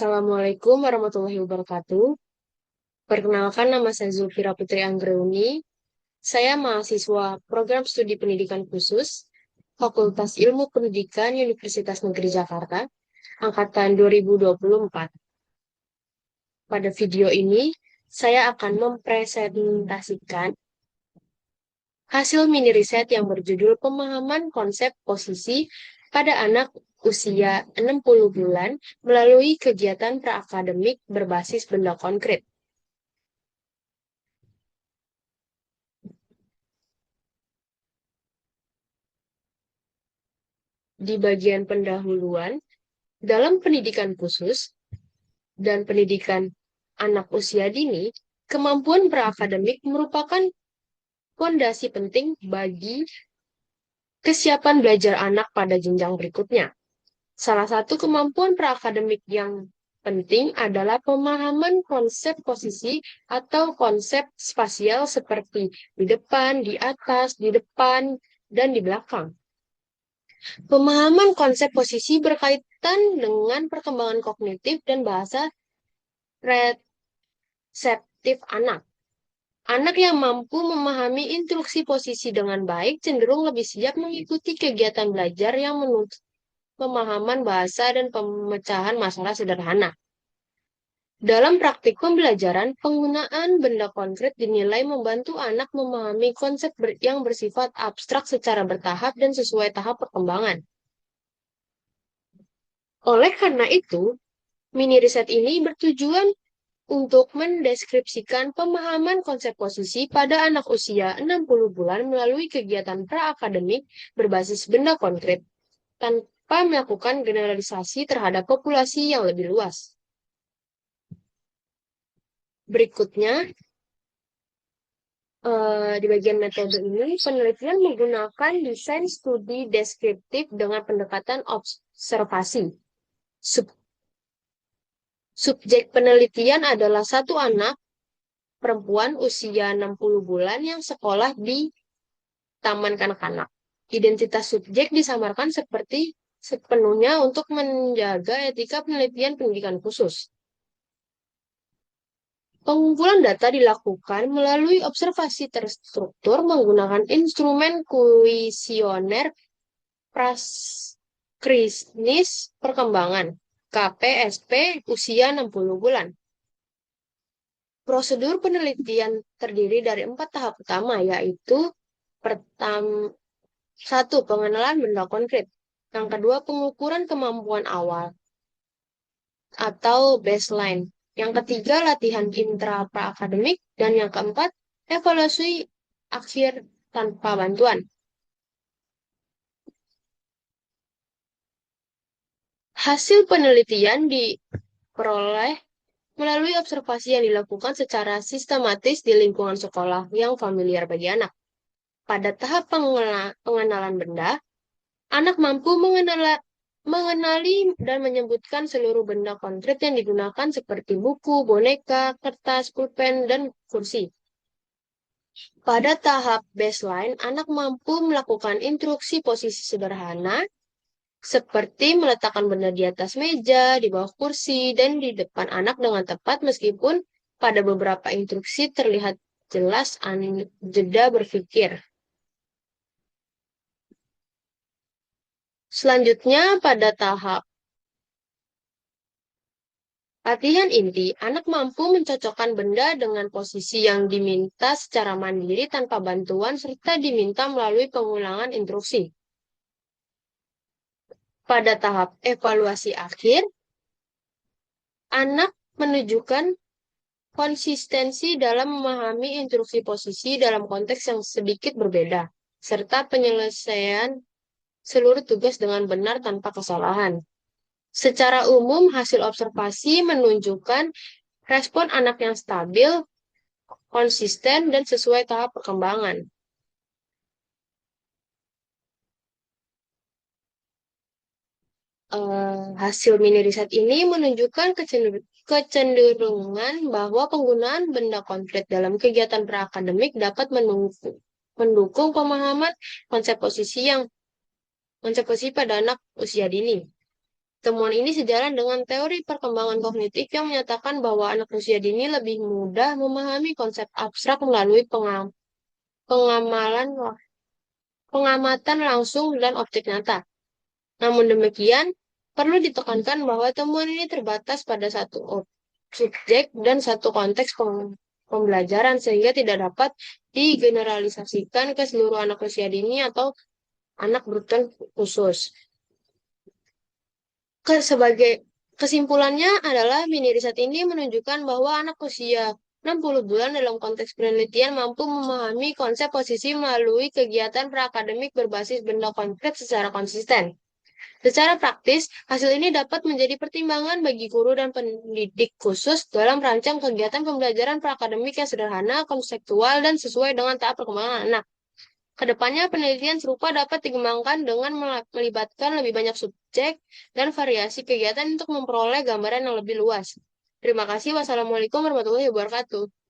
Assalamualaikum warahmatullahi wabarakatuh. Perkenalkan, nama saya Zulfira Putri Anggrauni. Saya mahasiswa Program Studi Pendidikan Khusus, Fakultas Ilmu Pendidikan Universitas Negeri Jakarta, Angkatan 2024. Pada video ini, saya akan mempresentasikan hasil mini riset yang berjudul Pemahaman Konsep Posisi pada Anak Usia 60 bulan melalui kegiatan praakademik berbasis benda konkret. Di bagian pendahuluan, dalam pendidikan khusus dan pendidikan anak usia dini, kemampuan praakademik merupakan fondasi penting bagi kesiapan belajar anak pada jenjang berikutnya. Salah satu kemampuan praakademik yang penting adalah pemahaman konsep posisi atau konsep spasial seperti di depan, di atas, di depan, dan di belakang. Pemahaman konsep posisi berkaitan dengan perkembangan kognitif dan bahasa reseptif anak. Anak yang mampu memahami instruksi posisi dengan baik cenderung lebih siap mengikuti kegiatan belajar yang menuntut pemahaman bahasa dan pemecahan masalah sederhana. Dalam praktik pembelajaran, penggunaan benda konkret dinilai membantu anak memahami konsep yang bersifat abstrak secara bertahap dan sesuai tahap perkembangan. Oleh karena itu, mini riset ini bertujuan untuk mendeskripsikan pemahaman konsep posisi pada anak usia 60 bulan melalui kegiatan praakademik berbasis benda konkret, tanpa melakukan generalisasi terhadap populasi yang lebih luas. Berikutnya, di bagian metode ini, penelitian menggunakan desain studi deskriptif dengan pendekatan observasi. Subjek penelitian adalah satu anak perempuan usia 60 bulan yang sekolah di taman kanak-kanak. Identitas subjek disamarkan seperti sepenuhnya untuk menjaga etika penelitian pendidikan khusus. Pengumpulan data dilakukan melalui observasi terstruktur menggunakan instrumen kuisioner praskrinis perkembangan KPSP usia 60 bulan. Prosedur penelitian terdiri dari 4 tahap utama, yaitu satu, pengenalan benda konkret. Yang kedua, pengukuran kemampuan awal atau baseline. Yang ketiga, latihan intra-praakademik. Dan yang keempat, evaluasi akhir tanpa bantuan. Hasil penelitian diperoleh melalui observasi yang dilakukan secara sistematis di lingkungan sekolah yang familiar bagi anak. Pada tahap pengenalan benda, anak mampu mengenali dan menyebutkan seluruh benda konkret yang digunakan seperti buku, boneka, kertas, pulpen, dan kursi. Pada tahap baseline, anak mampu melakukan instruksi posisi sederhana seperti meletakkan benda di atas meja, di bawah kursi, dan di depan anak dengan tepat meskipun pada beberapa instruksi terlihat jelas jeda berpikir. Selanjutnya, pada tahap latihan inti, anak mampu mencocokkan benda dengan posisi yang diminta secara mandiri tanpa bantuan serta diminta melalui pengulangan instruksi. Pada tahap evaluasi akhir, anak menunjukkan konsistensi dalam memahami instruksi posisi dalam konteks yang sedikit berbeda, serta penyelesaian seluruh tugas dengan benar tanpa kesalahan. Secara umum, hasil observasi menunjukkan respon anak yang stabil, konsisten, dan sesuai tahap perkembangan. Hasil mini riset ini menunjukkan kecenderungan bahwa penggunaan benda konkret dalam kegiatan praakademik dapat mendukung pemahaman konsep posisi pada anak usia dini. Temuan ini sejalan dengan teori perkembangan kognitif yang menyatakan bahwa anak usia dini lebih mudah memahami konsep abstrak melalui pengamalan, pengamatan langsung dan objek nyata. Namun demikian, perlu ditekankan bahwa temuan ini terbatas pada satu subjek dan satu konteks pembelajaran sehingga tidak dapat digeneralisasikan ke seluruh anak usia dini atau anak berkebutuhan khusus. Sebagai kesimpulannya adalah mini riset ini menunjukkan bahwa anak usia 60 bulan dalam konteks penelitian mampu memahami konsep posisi melalui kegiatan praakademik berbasis benda konkret secara konsisten. Secara praktis, hasil ini dapat menjadi pertimbangan bagi guru dan pendidik khusus dalam merancang kegiatan pembelajaran praakademik yang sederhana, konseptual, dan sesuai dengan tahap perkembangan anak. Kedepannya, penelitian serupa dapat dikembangkan dengan melibatkan lebih banyak subjek dan variasi kegiatan untuk memperoleh gambaran yang lebih luas. Terima kasih. Wassalamualaikum warahmatullahi wabarakatuh.